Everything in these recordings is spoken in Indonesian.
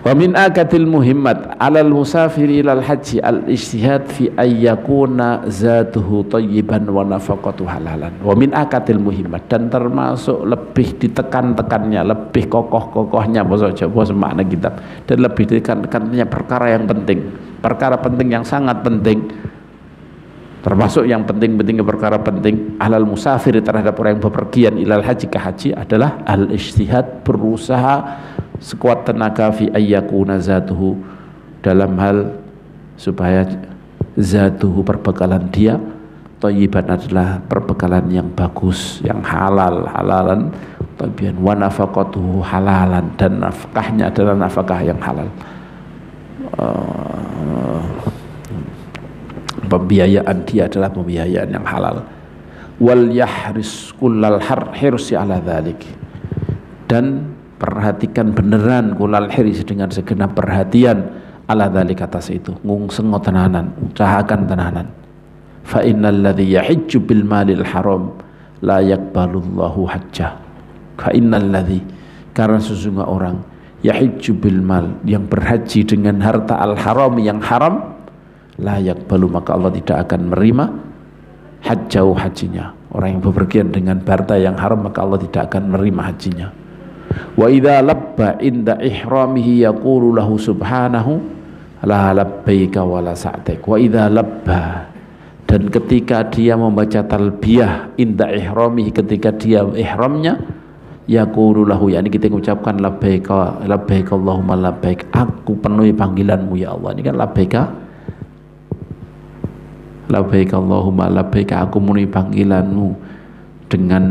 Wa min akatil muhimmat alal musafiri ilal haji al-ijtihad fi ayyakuna zatuhu tayyiban wa nafaqatu halalan. Wa min akatil muhimmat, dan termasuk lebih ditekan-tekannya, lebih kokoh-kokohnya bahasa Jawa semakna kitab, dan lebih ditekan-tekannya perkara yang penting, perkara penting yang sangat penting, termasuk yang penting-pentingnya perkara penting alal musafiri terhadap orang yang bepergian ilal haji ke haji adalah al-ijtihad, berusaha sekuat tenaga fi ayyakuna zatuhu, dalam hal supaya zatuhu perbekalan dia thayyiban adalah perbekalan yang bagus, yang halal, halalan thayyiban, wa nafaqatuhu halalan, dan nafkahnya adalah nafkah yang halal. Pembiayaan dia adalah pembiayaan yang halal. Wal yahris kullal hirsi ala dzalik, dan perhatikan beneran kulal hiris dengan segenap perhatian ala dzalik atas itu, ngungseng tenanan, usahakan tenanan. Fa innal ladzi yahijju bil malil haram la yaqbalullahu hajjah. Fa innal ladzi, karena sesungguhnya orang yahijju bil mal, yang berhaji dengan harta al haram, yang haram, la yaqbalu, maka Allah tidak akan menerima hajjau, hajinya. Orang yang bepergian dengan harta yang haram, maka Allah tidak akan menerima hajinya. Wa idza labba inda ihramihi yaqulu lahu subhanahu la labbaika wa la sa'daik. Wa idza labba, dan ketika dia membaca talbiyah inda ihramihi, ketika dia ihramnya, yaqulu lahu, yakni kita mengucapkan labbaika labbaika Allahumma labbaik, aku penuhi panggilanmu ya Allah. Ini kan labbaika labbaika Allahumma labbaik, aku memenuhi panggilanmu dengan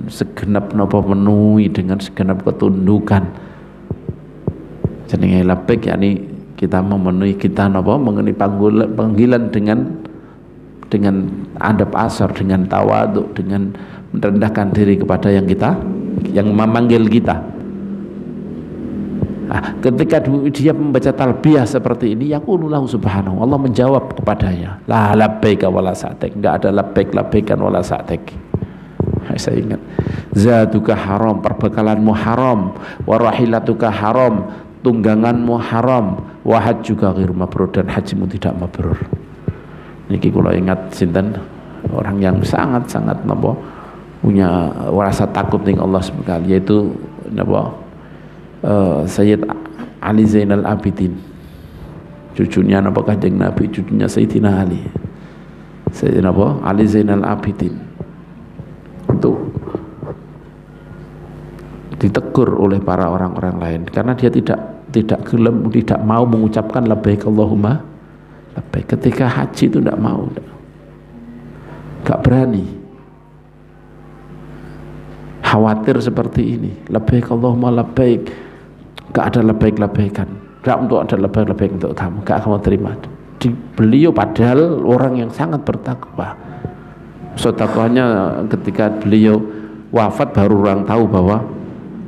segenap napa, memenuhi dengan segenap ketundukan. Jenenge labbaik, yakni kita memenuhi, kita napa, mengenai panggilan dengan adab asar, dengan tawaduk, dengan merendahkan diri kepada yang memanggil kita. Nah, ketika dia membaca talbiyah seperti ini, yaqulullahu subhanahu, Allah menjawab kepadanya, la labbaika wala sa'daik, enggak ada labbaikan wala sa'daik. Saya ingat, zatuka haram, perbekalanmu haram, warahilatuka haram, tungganganmu haram, wa hajjuka ghairu mabrur, dan hajimu tidak mabrur. Niki kula ingat sinten orang yang sangat-sangat napa punya rasa takut ning Allah subhanahu, yaitu napa Sayyid Ali Zainal Abidin, cucunya napa Kanjeng Nabi, cucunya Sayyidina Ali. Sayyid napa Ali Zainal Abidin itu ditegur oleh para orang-orang lain karena dia tidak mau mengucapkan labbaik Allahumma labbaik. Ketika haji itu tidak mau, enggak berani, khawatir seperti ini, labbaik Allahumma labbaik, enggak ada labbaik-labbaikan, enggak untuk ada labbaik untuk kamu, enggak kamu terima. Beliau padahal orang yang sangat bertakwa, sedekahnya ketika beliau wafat baru orang tahu bahwa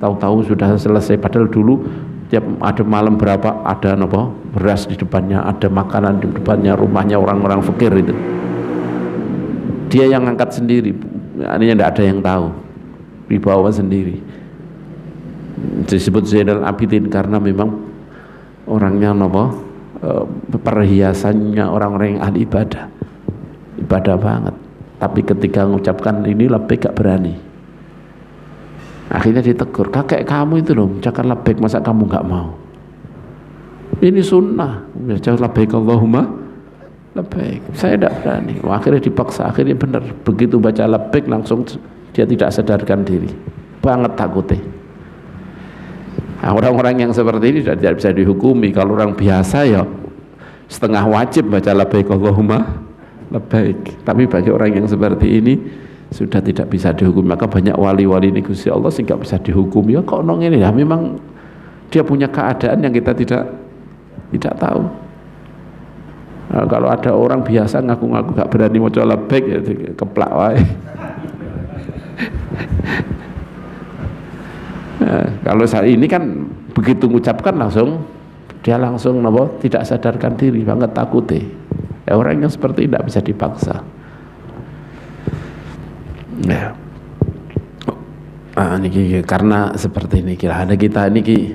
tahu-tahu sudah selesai, padahal dulu tiap ada malam berapa ada apa, beras di depannya, ada makanan di depannya, rumahnya orang-orang fakir itu. Dia yang angkat sendiri, ini tidak ada yang tahu, dibawa sendiri. Disebut Zainal Abidin karena memang orangnya apa, perhiasannya orang-orang yang ahli ibadah banget. Tapi ketika mengucapkan ini labbaik gak berani. Akhirnya ditegur, kakek kamu itu loh mengucapkan labbaik, masa kamu gak mau? Ini sunnah, baca labbaik Allahumma labbaik. Saya tidak berani. Akhirnya dipaksa, akhirnya benar. Begitu baca labbaik langsung dia tidak sadarkan diri. Banget takutnya. Nah, orang-orang yang seperti ini tidak bisa dihukumi. Kalau orang biasa ya setengah wajib baca labbaik Allahumma labbaik, tapi bagi orang yang seperti ini sudah tidak bisa dihukum. Maka banyak wali-wali ini Gusti Allah sehingga bisa dihukum. Ya kok nong ini ya, memang dia punya keadaan yang kita tidak tahu. Nah, kalau ada orang biasa ngaku-ngaku gak berani mau coba labbaik, ya keplak wae. Nah, kalau saat ini kan begitu mengucapkan langsung dia langsung tidak sadarkan diri, banget takutnya. Ya, orang yang seperti tidak bisa dipaksa. Ya. Ini karena seperti ini kira ada kita ini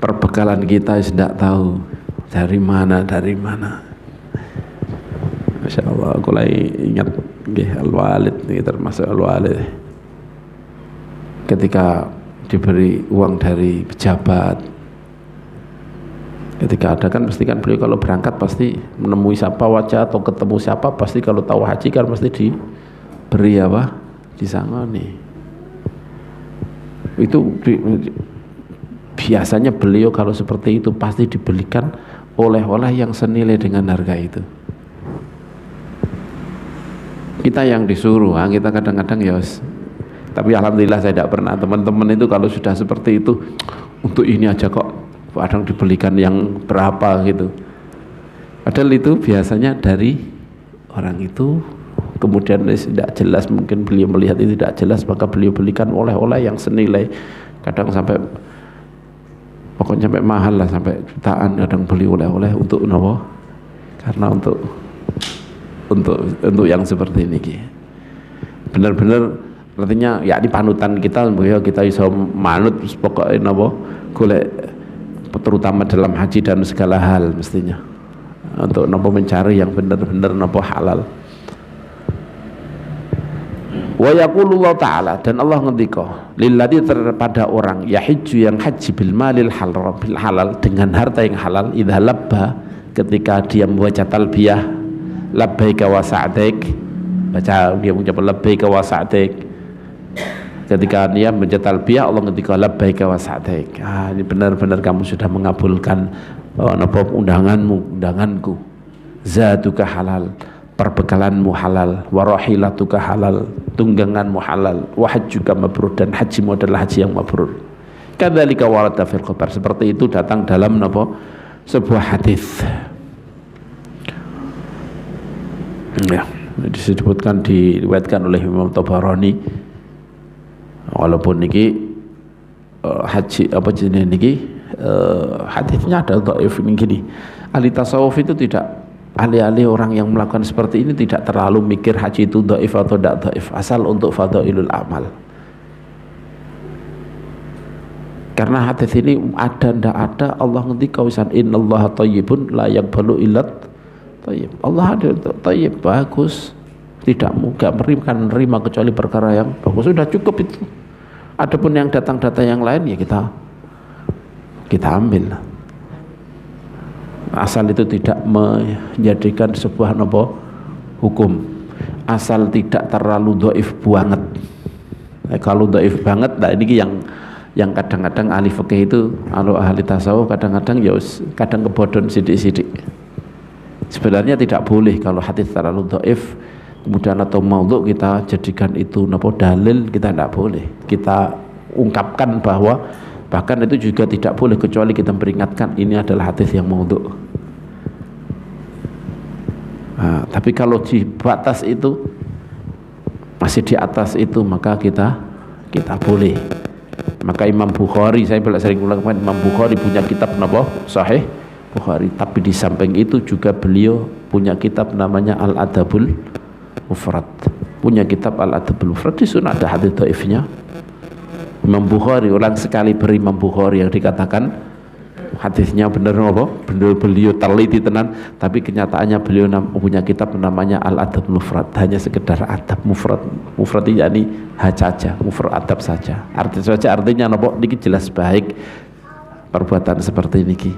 perbekalan kita tidak tahu dari mana. Masya Allah, aku lagi ingat Al-Walid ini, termasuk Al-Walid ketika diberi uang dari pejabat, ketika ada kan pasti kan beliau kalau berangkat pasti menemui siapa wajah atau ketemu siapa, pasti kalau tahu haji kan pasti diberi disangoni. Itu biasanya beliau kalau seperti itu pasti dibelikan oleh-oleh yang senilai dengan harga itu. Kita yang disuruh, kita kadang-kadang ya, tapi alhamdulillah saya tidak pernah. Teman-teman itu kalau sudah seperti itu, untuk ini aja kok kadang dibelikan yang berapa gitu. Padahal itu biasanya dari orang itu, kemudian tidak jelas, mungkin beliau melihat itu tidak jelas, maka beliau belikan oleh-oleh yang senilai, kadang sampai pokoknya sampai mahal lah, sampai jutaan kadang beli oleh-oleh untuk nopo, karena untuk yang seperti ini benar-benar artinya ya di panutan kita, bahwa kita bisa manut pokoknya nopo golek, terutama dalam haji dan segala hal mestinya untuk nopo mencari yang benar-benar nopo halal. Wa yaqulullah ta'ala, dan Allah ngendika lilladzi, terpada orang yahiju yang haji bil malil halal, dengan harta yang halal, idza labba, ketika dia membaca talbiyah labbaika wa sa'daik, baca dia mengucap labbaika wa sa'daik, ketika dia membaca talbiyah Allah ngendika labbaika wa sa'daik, ini benar-benar kamu sudah mengabulkan undanganku, zatuka halal, perbekalanmu halal, warahilatuka halal, tungganganmu halal, wa hajjuka mabrur, dan hajimu adalah haji yang mabrur. Kadzalika warada fil khabar, seperti itu datang dalam sebuah hadis. Ya, disebutkan, diriwayatkan oleh Imam Tabarani, walaupun niki haji apa jenis niki hadisnya ada dhaif ini gini. Ahli tasawuf itu tidak, ahli-ahli orang yang melakukan seperti ini tidak terlalu mikir haji itu dhaif atau tidak dhaif, asal untuk fadhailul amal. Karena hadis ini ada ndak ada, Allah ngendika wisan innallaha thayyibun la yaqbalu illa thayyib. Allah ada thayyib, bagus, tidak menerima kecuali perkara yang bagus, sudah cukup itu. Adapun yang datang-datang yang lain ya kita ambil, asal itu tidak menjadikan sebuah hukum, asal tidak terlalu dhaif banget. Kalau dhaif banget, nah ini yang kadang-kadang ahli fikih itu, ahli tasawuf kadang-kadang ya kadang kebodon sidik-sidik. Sebenarnya tidak boleh kalau hadis terlalu dhaif kemudian atau maudhu kita jadikan itu dalil, kita tidak boleh. Kita ungkapkan bahwa bahkan itu juga tidak boleh kecuali kita peringatkan ini adalah hadis yang maudhu. Nah, tapi kalau di batas itu, masih di atas itu, maka kita boleh. Maka Imam Bukhari, saya sering ulang, Imam Bukhari punya kitab Sahih Bukhari, tapi di samping itu juga beliau punya kitab namanya Al-Adabul Mufrad, punya kitab Al-Adabul Mufrad, di sana ada hadis dhaifnya. Imam Bukhari, ulang sekali Imam Bukhari yang dikatakan hadisnya benar benar beliau teliti tenan, tapi kenyataannya beliau punya kitab namanya Al-Adabul Mufrad, hanya sekedar adab mufrad yakni saja, mufrad adab saja, artinya niki jelas baik perbuatan seperti niki.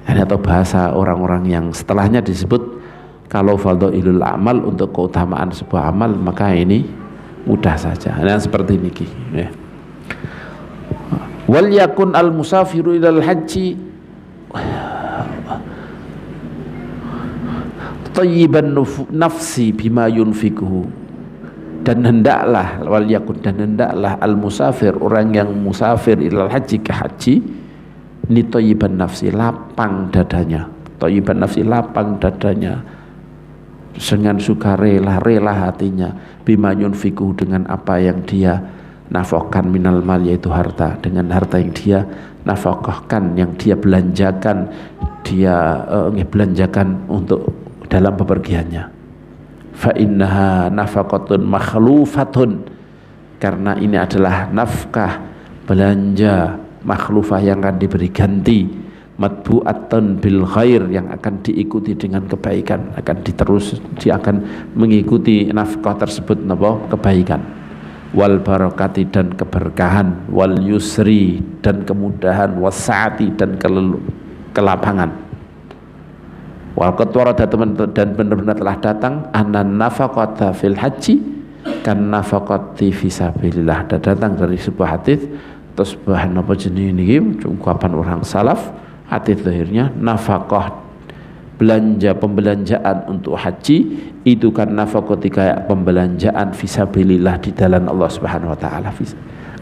Ini atau bahasa orang-orang yang setelahnya disebut kalau fadhailul amal, untuk keutamaan sebuah amal, maka ini mudah saja. Nah seperti ini ya. Wal yakun al musafiru ilal haji thayyiban nafsi bima yunfikuhu, dan hendaklah al musafir, orang yang musafir ilal haji, ke haji, ini thayyiban nafsi, lapang dadanya, thayyiban nafsi, lapang dadanya, dengan sukarela, rela hatinya, bima yunfiku, dengan apa yang dia nafkahkan, minal mal, yaitu harta, dengan harta yang dia nafkahkan, yang dia belanjakan, belanjakan untuk dalam bepergiannya. Fa innaha nafaqatun makhlufatun, karena ini adalah nafkah belanja makhlufah yang akan diberi ganti, matbu'atan bil khair yang akan diikuti dengan kebaikan, dia akan mengikuti nafkah tersebut kebaikan, wal barakati dan keberkahan, wal yusri dan kemudahan, wasa'ati dan kelapangan. Wal qad warada dan benar-benar telah datang anan nafaqata fil haji kan nafaqati fisabilillah. Dan datang dari sebuah hadis terus bahan apa jenis ini ungkapan orang salaf, hadis lahirnya nafaqah belanja pembelanjaan untuk haji itu kan nafaqati kayak pembelanjaan fisabilillah di jalan Allah Subhanahu wa taala.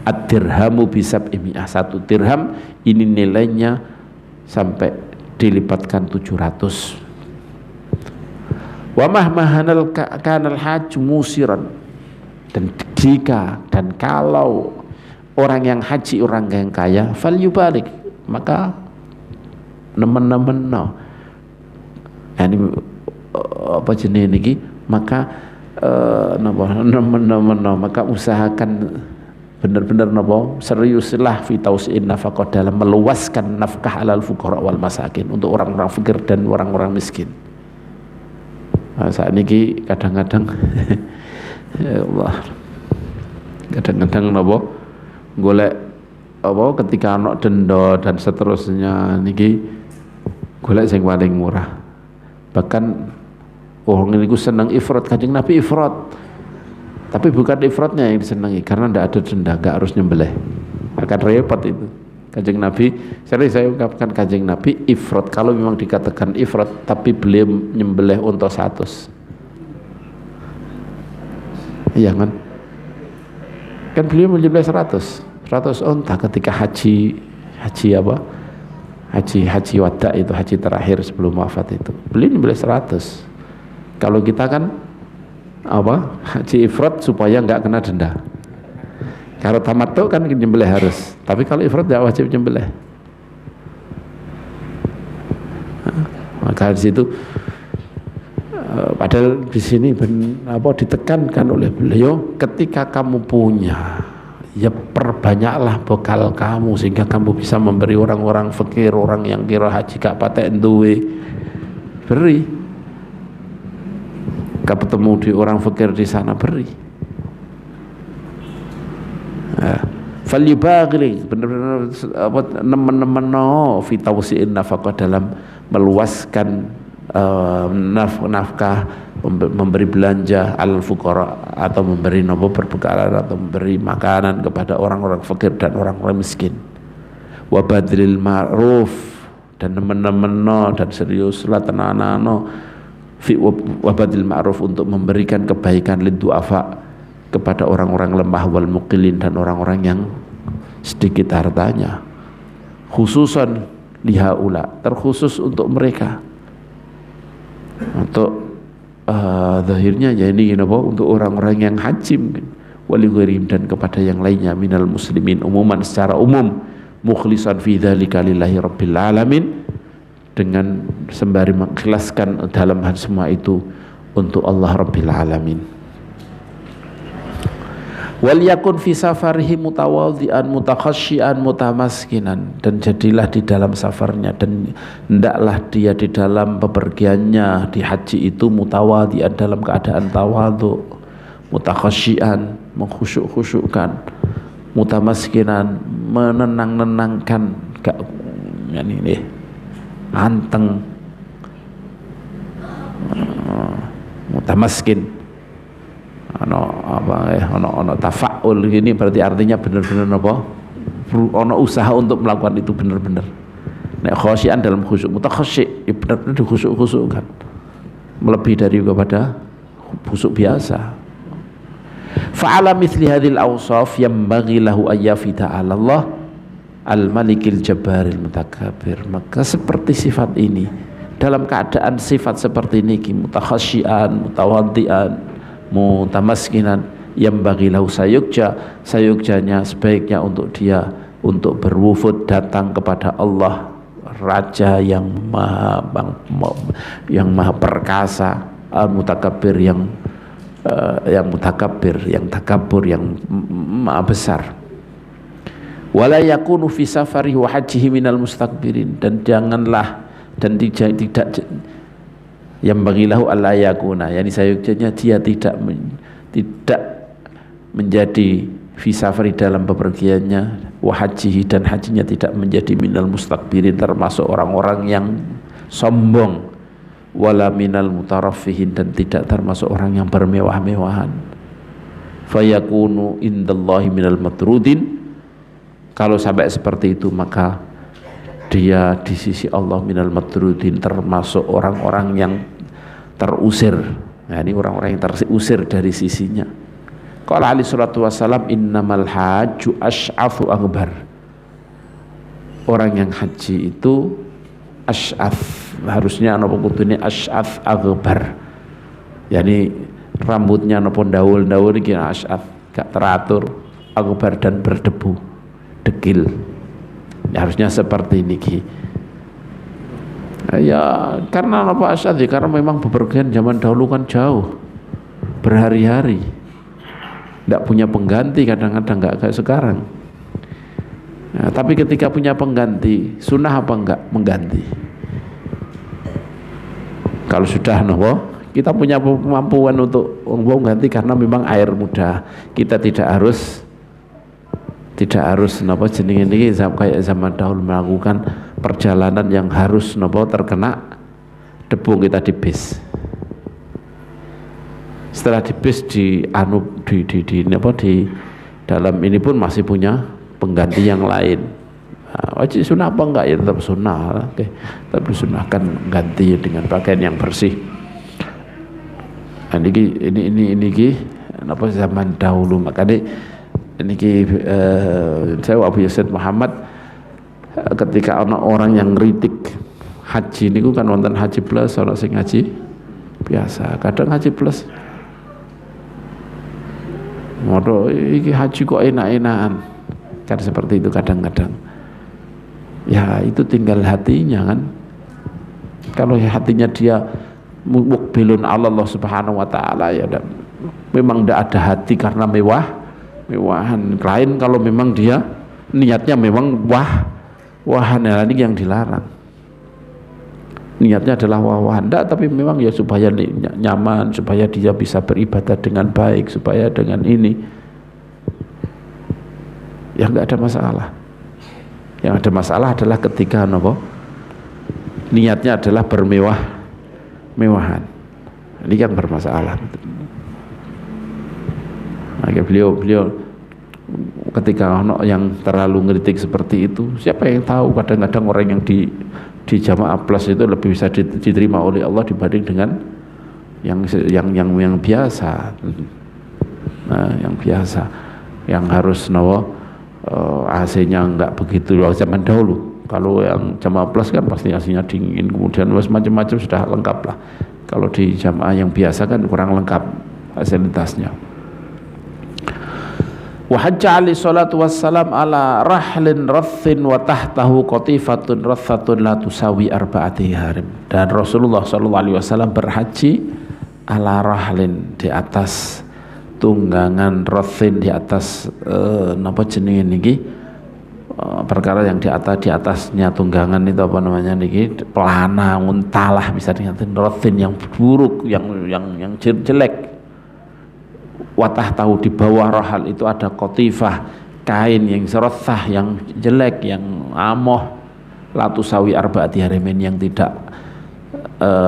Ad-dirhamu bisab'imi'ah, 1 dirham ini nilainya sampai dilipatkan 700. Wa mahmahanal kanal haj musiran, dan jika dan kalau orang yang haji orang yang kaya falyubalik, maka nemen-nemen ini apa jenis ini maka nemen-nemen maka usahakan benar-benar seriuslah fi tausi'in nafaqah dalam meluaskan nafkah alal fuqara wal masakin untuk orang-orang fakir dan orang-orang miskin. Saat ini kadang-kadang ya Allah, kadang-kadang golek ketika anak denda dan seterusnya niki golek sing paling murah. Bahkan orang ini senang ifrat, Kanjeng Nabi ifrat, tapi bukan ifratnya yang disenangi karena tidak ada denda, nggak harus nyembelih, akan repot itu. Kanjeng Nabi, saya ungkapkan Kanjeng Nabi ifrat kalau memang dikatakan ifrat, tapi beliau nyembelih unta 100. Iya kan beliau menyembelih 100 unta ketika haji wada itu, haji terakhir sebelum wafat itu beliau nyembelih 100. Kalau kita kan haji ifrat supaya nggak kena denda. Kalau tamattu kan nyembelih harus, tapi kalau ifrat tidak wajib nyembelih. Maka di situ padahal di sini ditekankan oleh beliau, ketika kamu punya ya perbanyaklah bekal kamu sehingga kamu bisa memberi orang-orang fakir, orang yang kira haji gak patek duwe, beri. Kalau ketemu di orang fakir di sana beri. Falyubaghi, benar-benar nemen-nemen fi tausi'in nafaqah dalam meluaskan nafkah, memberi belanja al fuqara atau memberi perbekalan atau memberi makanan kepada orang-orang fakir dan orang-orang miskin. Wa badril ma'ruf, dan nemen-nemen dan seriuslah tenanano fi wa badril ma'ruf untuk memberikan kebaikan lid du'afa kepada orang-orang lemah wal muqillin dan orang-orang yang sedikit hartanya, khususan lihaula, terkhusus untuk mereka, untuk zahirnya ya ini untuk orang-orang yang haji mungkin, wali ghairihim dan kepada yang lainnya minal muslimin umuman secara umum, mukhlisan fi dzalika lillahi rabbil alamin, dengan sembari mengikhlaskan dalam hal semua itu untuk Allah rabbil alamin. Wal yakun fi safarihi mutawadhi'an mutakhashsyian mutamaskinan, dan jadilah di dalam safarnya dan hendaklah dia di dalam bepergiannya di haji itu mutawadhi'an, dalam keadaan tawadhu, mutakhashsyian mengkhusyuk-khusyukkan, mutamaskinan menenang-nenangkan, gak ini anteng, mutamaskin ono tafa'ul ini berarti artinya benar-benar ono usaha untuk melakukan itu benar-benar. Nek khosyian dalam khusyuk, mutakhasyi benar-benar dikhusyuk-khusyukkan, melebihi dari kepada khusyuk biasa. Fa'ala mithli hadhil awsaf yanbaghi lahu ayyafida 'ala Allah al-malikil jabbaril mutakabbir. Maka seperti sifat ini, dalam keadaan sifat seperti ini, mutakhasyian, mutawadhi'an, mutamaskinan, yang bagilahu sayukjanya sebaiknya untuk dia untuk berwufud datang kepada Allah, Raja yang maha perkasa, al-mutakabbir, yang mutakabbir, yang takabur, yang maha besar. Wala yakunu fi safari wa hajihi minal mustakbirin, dan janganlah dan tidak yang bagilahu alla yakuna, yani sayuksanya dia tidak menjadi fi safari dalam bepergiannya, wa hajihi dan hajinya tidak menjadi minal mustakbirin termasuk orang-orang yang sombong, wala minal mutaraffihin dan tidak termasuk orang yang bermewah-mewahan. Fayakunu indallahi minal matrudin, kalau sampai seperti itu maka dia di sisi Allah minal matrudin termasuk orang-orang yang terusir. Nah, ini orang-orang yang terusir dari sisinya. Qala alaihi salatu wassalam innamal hajju asy'afu akbar. Orang yang haji itu asy'af, harusnya ana putune asy'af akbar. Yani rambutnya napa daul-daul iki asy'af, gak teratur, akbar dan berdebu, dekil. Ya, harusnya seperti ini ki. Ya karena apa asy'af? Karena memang bepergian zaman dahulu kan jauh, berhari-hari, tidak punya pengganti, kadang-kadang nggak kayak sekarang. Nah, tapi ketika punya pengganti, sunnah apa enggak mengganti? Kalau sudah kita punya kemampuan untuk mengganti karena memang air mudah, kita tidak harus jenenge ini kayak zaman dahulu melakukan perjalanan yang harus terkena debu, kita di bis. Setelah di bis di dalam ini pun masih punya pengganti yang lain. Nah, wajib sunnah apa enggak? Ya tetap sunnah. Oke, tetap disunahkan ganti dengan pakaian yang bersih. Nah, ini zaman dahulu, makanya saya Abu Yazid Muhammad ketika orang yang ngritik haji niku kan wonten haji plus, ana sing haji biasa, kadang haji plus modo iki haji kok enak-enakan, kan seperti itu kadang-kadang. Ya itu tinggal hatinya kan. Kalau hatinya dia muqbilun ala Allah subhanahu wa ta'ala, ya memang tidak ada hati karena mewahan. Lain kalau memang dia niatnya memang wahan, ini yang dilarang. Niatnya adalah wahan, tapi memang ya supaya nyaman, supaya dia bisa beribadah dengan baik, supaya dengan ini ya nggak ada masalah. Yang ada masalah adalah ketika niatnya adalah bermewah-mewahan, ini yang bermasalah. Maka beliau ketika yang terlalu ngeritik seperti itu, siapa yang tahu, kadang-kadang orang yang di jamaah plus itu lebih bisa diterima oleh Allah dibanding dengan yang biasa. Nah, yang biasa, yang harus AC-nya enggak begitu zaman dahulu. Kalau yang jamaah plus kan pasti AC-nya dingin, kemudian macam-macam sudah lengkap lah. Kalau di jamaah yang biasa kan kurang lengkap fasilitasnya. Wa hajja alaihi salatu wassalam ala rahlin rathin wa tahtahu qatifatun rathatun la tusawi arba'ati harim. Dan Rasulullah sallallahu alaihi wasallam berhaji ala rahlin, di atas tunggangan, rathin di atas napa jenenge niki, perkara yang di atasnya tunggangan itu apa namanya niki, pelana untalah bisa dikatakan rathin yang buruk, yang jelek. Watah tahu di bawah rahal itu ada kotifah, kain yang serothah, yang jelek, yang amoh, latusawi arba'ati harimin, yang tidak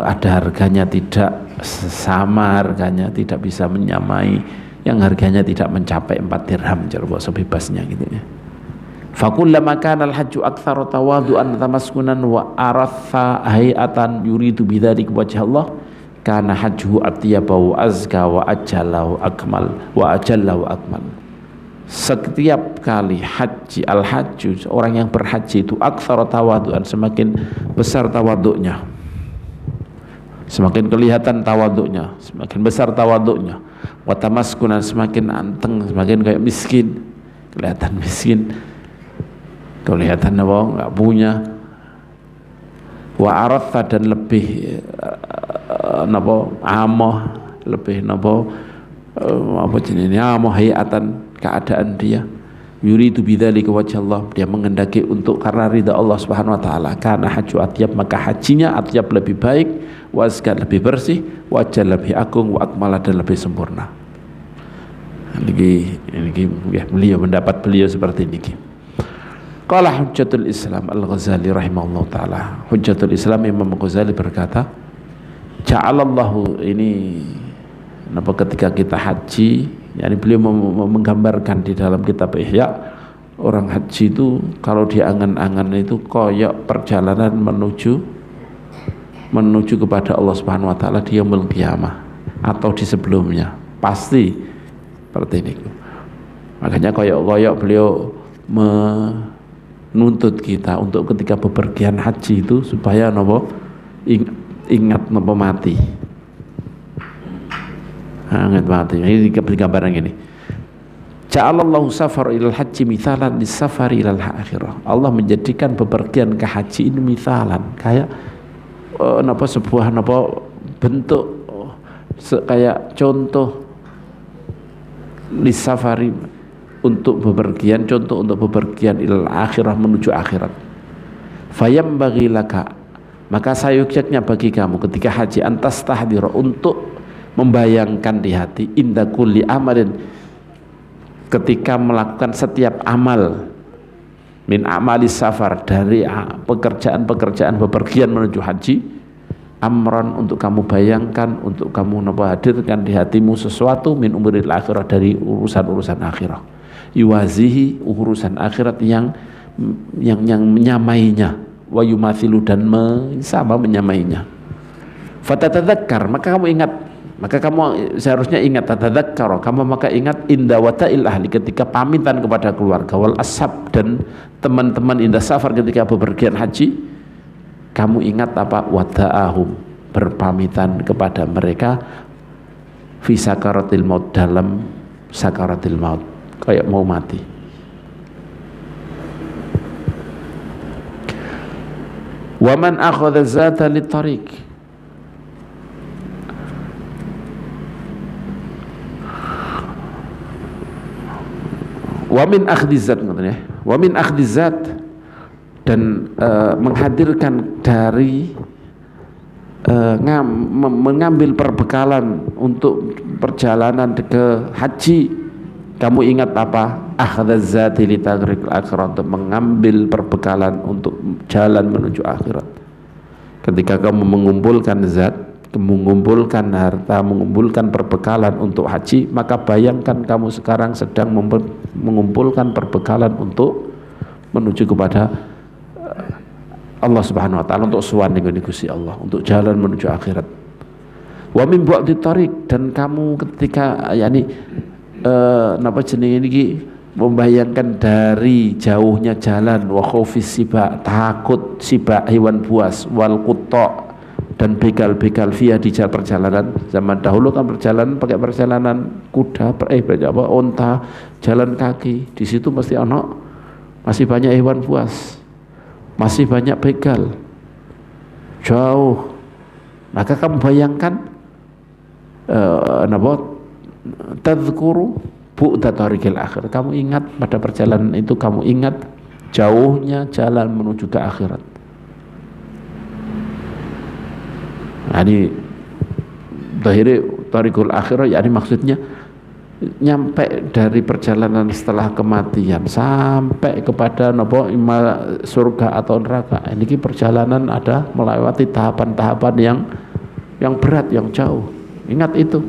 ada harganya, tidak sama harganya, tidak bisa menyamai, yang harganya tidak mencapai 4 dirham, coba sebebasnya gitu ya. Fakullama kana al-hajju aktsara tawadu'an tamaskunan wa aratha hayatan yuridu bidzalik wajh Allah, karena hajjuhu atyabahu azka wa ajallahu akmal wa ajallahu akmal. Setiap kali haji, al-hajju, orang yang berhaji itu aktsara tawadu'an, semakin besar tawaduknya, semakin kelihatan tawaduknya, semakin besar tawaduknya, wa tamaskunan, semakin anteng, semakin kayak miskin, kelihatan miskin, kelihatan nggak punya, wa aratha, dan lebih amoh, lebih apa jenisnya amoh hayatan, keadaan dia, yuridu bidzalika wajh Allah, dia mengendaki untuk karena ridha Allah Subhanahu wa taala, karena haju atyab, maka hajinya atyab lebih baik, wazka lebih bersih, wajah lebih agung, wa akmala dan lebih sempurna. Ini ya, beliau seperti ini. Qala Hujjatul Islam Al-Ghazali rahimahullah taala. Hujjatul Islam Imam Ghazali berkata, ja'alallahu, ini ketika kita haji, yani beliau menggambarkan di dalam kitab Ihya, orang haji itu kalau diangan-angan itu koyok perjalanan menuju kepada Allah Subhanahu wa taala di yaumul qiyamah atau di sebelumnya, pasti seperti ini. Makanya koyok-koyok beliau menuntut kita untuk ketika bepergian haji itu supaya ingat mati. Ingat mati. Ini gambaran ini. Ja'alallahu safar ilal haji mithalan lis-safari ilal akhirah. Allah menjadikan bepergian ke haji ini mithalan, kayak sebuah bentuk kayak contoh lis-safari, untuk bepergian, contoh untuk bepergian ilal akhirah, menuju akhirat. Fayambaghi laka, maka sayuksanya bagi kamu ketika haji, antas tahdira, untuk membayangkan di hati, inda kulli amalin, ketika melakukan setiap amal, min amalis safar, dari pekerjaan-pekerjaan bepergian menuju haji, amran, untuk kamu bayangkan, untuk kamu hadirkan di hatimu sesuatu, min umuril akhirah, dari urusan-urusan akhirah, yuwazihi, urusan akhirat yang menyamainya, wa yumathilu, dan sama menyamainya. Fatatadzakkar, maka kamu ingat, maka kamu seharusnya ingat, tatadzakkar, kamu maka ingat, inda wata'il ahli, ketika pamitan kepada keluarga, wal ashab, dan teman-teman, inda safar, ketika bepergian haji, kamu ingat apa? Wada'ahum, berpamitan kepada mereka, fi sakaratil maut, dalam sakaratil maut, kayak mau mati. Wa man akhadha zata litariq, wa min akhdizat, wa min akhdizat, dan menghadirkan dari mengambil perbekalan untuk perjalanan ke haji. Kamu ingat apa? Akhdazati li tagriqil akhirat, untuk mengambil perbekalan untuk jalan menuju akhirat. Ketika kamu mengumpulkan zat, mengumpulkan harta, mengumpulkan perbekalan untuk haji, maka bayangkan kamu sekarang sedang mengumpulkan perbekalan untuk menuju kepada Allah Subhanahu wa taala, untuk suwan dengan Gusti Allah, untuk jalan menuju akhirat. Wa min bu'di tariq, dan kamu ketika napa jenenge niki, membayangkan dari jauhnya jalan, wa khaufis siba, takut siba, hewan buas, wal qutta, dan begal-begal via di jalan perjalanan. Zaman dahulu kan perjalanan pakai perjalanan kuda, onta, jalan kaki. Di situ masih banyak hewan buas, masih banyak begal, jauh. Maka kamu bayangkan tadzkuru bu'da tariqil akhir, kamu ingat pada perjalanan itu, kamu ingat jauhnya jalan menuju ke akhirat. Yani zahiri tariqul akhirah, yani maksudnya nyampe dari perjalanan setelah kematian sampai kepada surga atau neraka. Ini perjalanan ada melewati tahapan-tahapan yang berat, yang jauh. Ingat itu.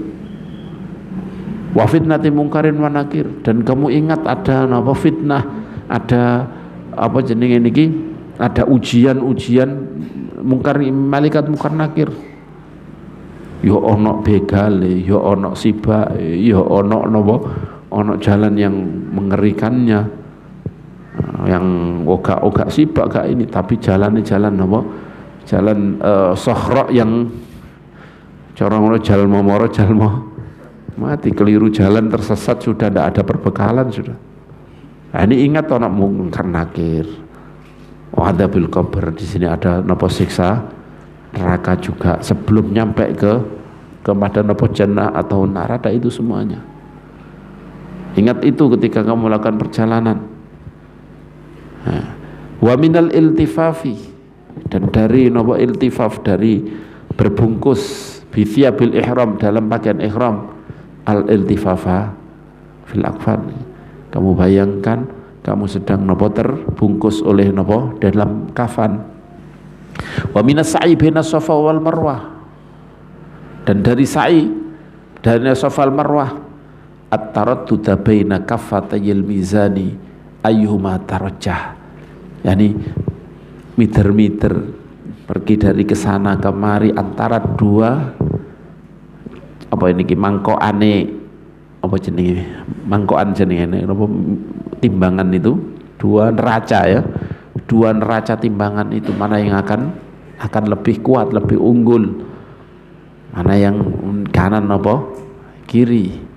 Wa fitnati mungkarin wa nakir, dan kamu ingat ada fitnah, ada ada ujian-ujian mungkar, malaikat mungkar nakir. Yo ono begal, yo ono siba, yo ono jalan yang mengerikannya, yang ogak siba gak ini, tapi jalan jalan sohro, yang corong jalan momoro, jalan mati, keliru jalan, tersesat, sudah tidak ada perbekalan sudah. Nah, ini ingat ono mungkar nakir. Adabil qabr, di sini ada siksa neraka juga sebelum nyampe kepada jannah atau nar, ada itu semuanya. Ingat itu ketika kamu melakukan perjalanan. Wa minal iltifafi, dan dari nopo iltifaf, dari berbungkus bithiyabil ihram, dalam pakaian ihram, al iltifafa fil akfan. Kamu bayangkan kamu sedang nopo terbungkus oleh nopo dalam kafan. Wa minas sa'i bainas safa wal marwah, dan dari sa'i dari safa wal marwah, at-taraddud baina kaffatayil mizani ayyuhuma tarajjah, yakni meter-meter pergi dari kesana kemari antara dua apa ini mangkokane, apa jenenge mangkokan jenenge apa timbangan itu, dua neraca ya, dua neraca timbangan itu mana yang akan lebih kuat, lebih unggul, mana yang kanan apa kiri.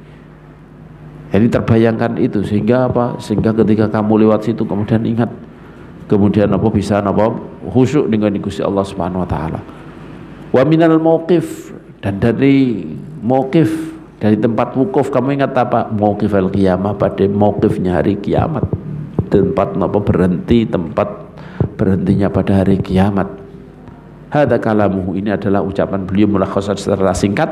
Jadi terbayangkan itu, sehingga apa? Sehingga ketika kamu lewat situ kemudian ingat, kemudian apa bisa apa khusyuk dengan Gusti Allah Subhanahu wa taala. Wa minal mauqif, dan dari mauqif, dari tempat wukuf, kamu ingat apa? Mauqif al-qiyamah, pada mauqifnya hari kiamat. Tempat apa berhenti, tempat berhentinya pada hari kiamat. Hadza kalamuhu, ini adalah ucapan beliau mulakhasan secara singkat.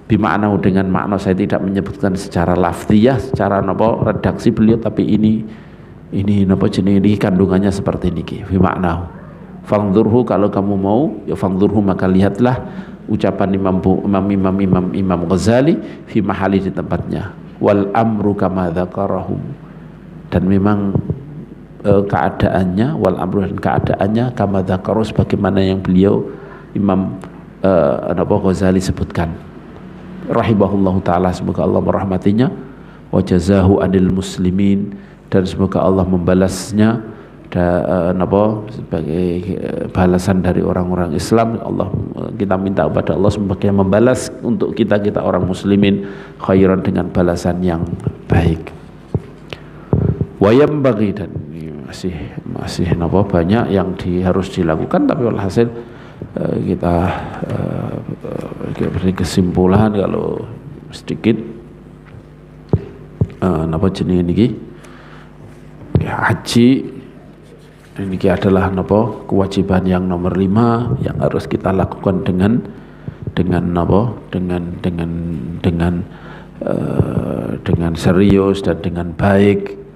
Bimakna, dengan makna, saya tidak menyebutkan secara lafziyah, secara napa redaksi beliau, tapi ini napa jenenge ini kandungannya seperti niki. Bimakna fangdurhu, kalau kamu mau ya fangdurhu, maka lihatlah ucapan Imam Ghazali fi mahali, di tempatnya. Wal amru kama dzakarahu, dan memang keadaannya, wal amru, dan keadaannya kama dzakarahu, sebagaimana yang beliau Imam Ghazali sebutkan rahimahullahu ta'ala, semoga Allah merahmatinya, wa jazahu anil muslimin, dan semoga Allah membalasnya sebagai balasan dari orang-orang Islam. Allah, kita minta kepada Allah semoga membalas untuk kita orang muslimin khairan, dengan balasan yang baik. Wa yambaghi, dan masih banyak yang harus dilakukan, tapi walhasil kita beri kesimpulan kalau sedikit napa jenenge niki haji niki adalah napa kewajiban yang nomor 5 yang harus kita lakukan dengan serius dan dengan baik.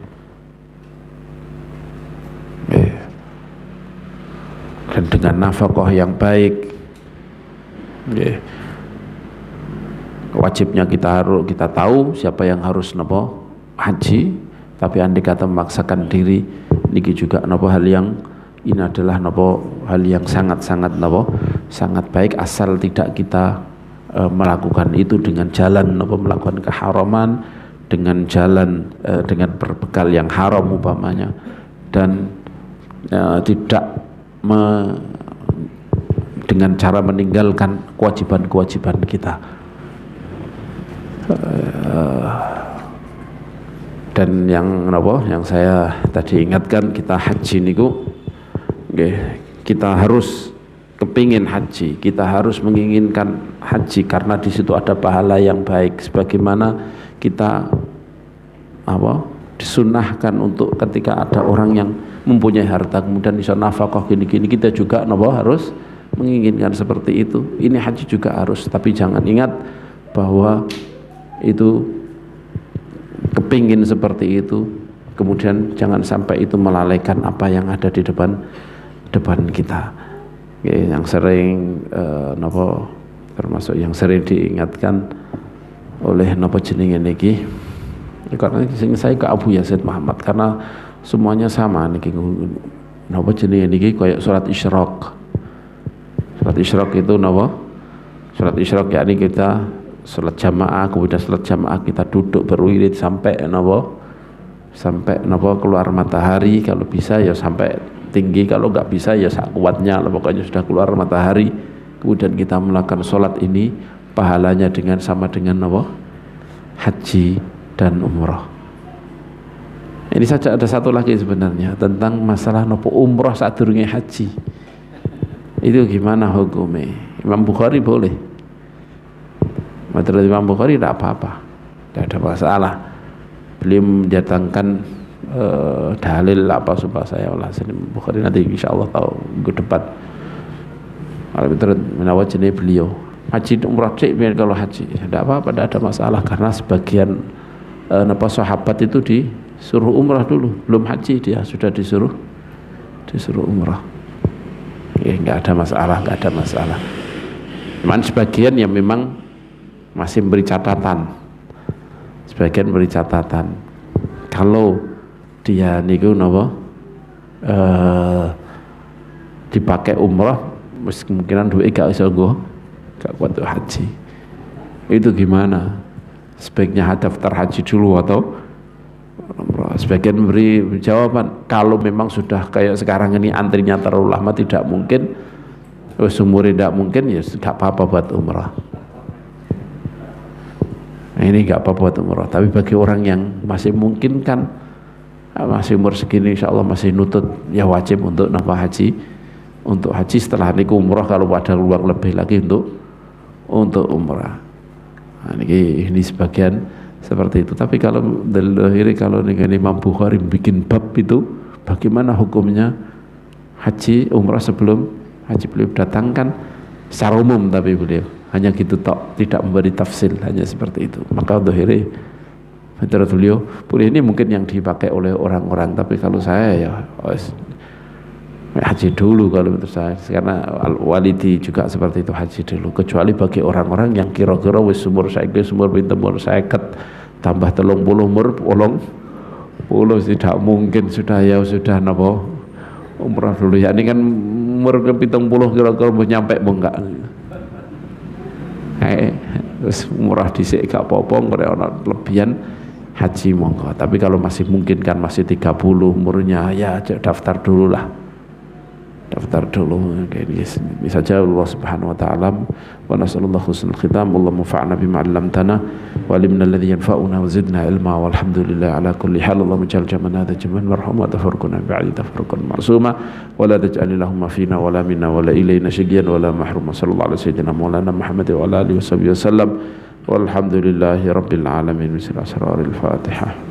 Dan dengan nafkah yang baik. Wajibnya kita tahu siapa yang harus napa haji, tapi andai kata memaksakan diri niki juga napa hal yang ini adalah napa hal yang sangat-sangat napa sangat baik, asal tidak kita melakukan itu dengan jalan napa melakukan keharaman, dengan jalan dengan berbekal yang haram umpamanya, dan tidak dengan cara meninggalkan kewajiban-kewajiban kita. Dan yang saya tadi ingatkan, kita haji niku kita harus kepingin haji, kita harus menginginkan haji karena di situ ada pahala yang baik, sebagaimana kita disunahkan untuk ketika ada orang yang mempunyai harta kemudian bisa nafkah gini-gini, kita juga harus menginginkan seperti itu. Ini haji juga harus, tapi jangan ingat bahwa itu kepingin seperti itu, kemudian jangan sampai itu melalaikan apa yang ada di depan kita. Yang sering termasuk yang sering diingatkan oleh jenenge niki, karena saya ke Abu Yazid Muhammad, karena semuanya sama niki jenenge niki kayak surat Isyraq. Surat Isyraq itu surat Isyraq yakni kita salat jamaah, kemudian salat jamaah kita duduk berwirid sampai keluar matahari, kalau bisa ya sampai tinggi, kalau nggak bisa ya sakuatnya, pokoknya sudah keluar matahari, kemudian kita melakukan sholat ini pahalanya sama dengan haji dan umrah. Ini saja, ada satu lagi sebenarnya tentang masalah umrah saat durunge haji. Itu gimana hukumnya? Imam Bukhari boleh. Menurut Imam Bukhari tidak apa-apa, tidak ada masalah. beliau mendatangkan dalil apa supaya saya olah Sahih Bukhari nanti insyaallah tahu minggu depan. Kalau betul menawa jenis beliau haji umrah cek kalau haji tidak apa-apa, tidak ada masalah karena sebagian sahabat itu disuruh umrah dulu, belum haji dia sudah disuruh umrah. Ya nggak ada masalah. Cuman sebagian yang memang masih beri catatan. Kalau dia niku napa dipakai umrah kemungkinan duit gak iso nggo gak kuat untuk haji. Itu gimana? Sebaiknya daftar haji dulu atau umrah? Sebagian beri jawaban kalau memang sudah kayak sekarang ini antrinya terlalu lama tidak mungkin, umur tidak mungkin, ya tidak apa-apa buat umrah. Nah, ini nggak apa-apa buat umrah. Tapi bagi orang yang masih mungkin kan masih umur segini insya Allah masih nutut, ya wajib untuk nafkah haji. Untuk haji setelah niku umrah kalau ada uang lebih lagi untuk umrah. Nah, ini sebagian seperti itu. Tapi kalau dari kalau dengan Imam Bukhari bikin bab itu bagaimana hukumnya haji umrah sebelum haji, beliau datangkan secara umum, tapi beliau hanya gitu tok, tidak memberi tafsil, hanya seperti itu. Maka dohiri menurut beliau boleh, ini mungkin yang dipakai oleh orang-orang, tapi kalau saya ya haji dulu kalau menurut saya, karena Al-Walidi juga seperti itu, haji dulu. Kecuali bagi orang-orang yang kira-kira wis umur saiki umur pinten umur 50 tambah 30 umur 80 tidak mungkin sudah napa umrah dulu ya. Ini kan umur ke 70 kira-kira mau nyampe mau enggak. Terus umrah dhisik gak apa-apa, ngene ana lebihan haji monggo. Tapi kalau masih mungkin kan masih 30 umurnya, ya daftar dulu. Ini saja. Allah subhanahu wa ta'ala wa nasallallahu husnul khitam. Allahumma fa'na bima 'allamtana wa 'allimna alladhi yanfa'una wa zidna ilma walhamdulillah ala kulli hal. Allahumma ij'al jam'ana hadha jam'an marhuma wa tafarruqana ba'di tafarruqan ma'suma wa la taj'al lahumma fina wa la minna wa la ilayna shay'an wa la mahruma. Sallallahu alaihi sayyidina maulana Muhammad wa ala alihi wa sahbihi wasallam walhamdulillahi rabbil alamin. Bismillahirrahmanirrahim. Al-Fatihah.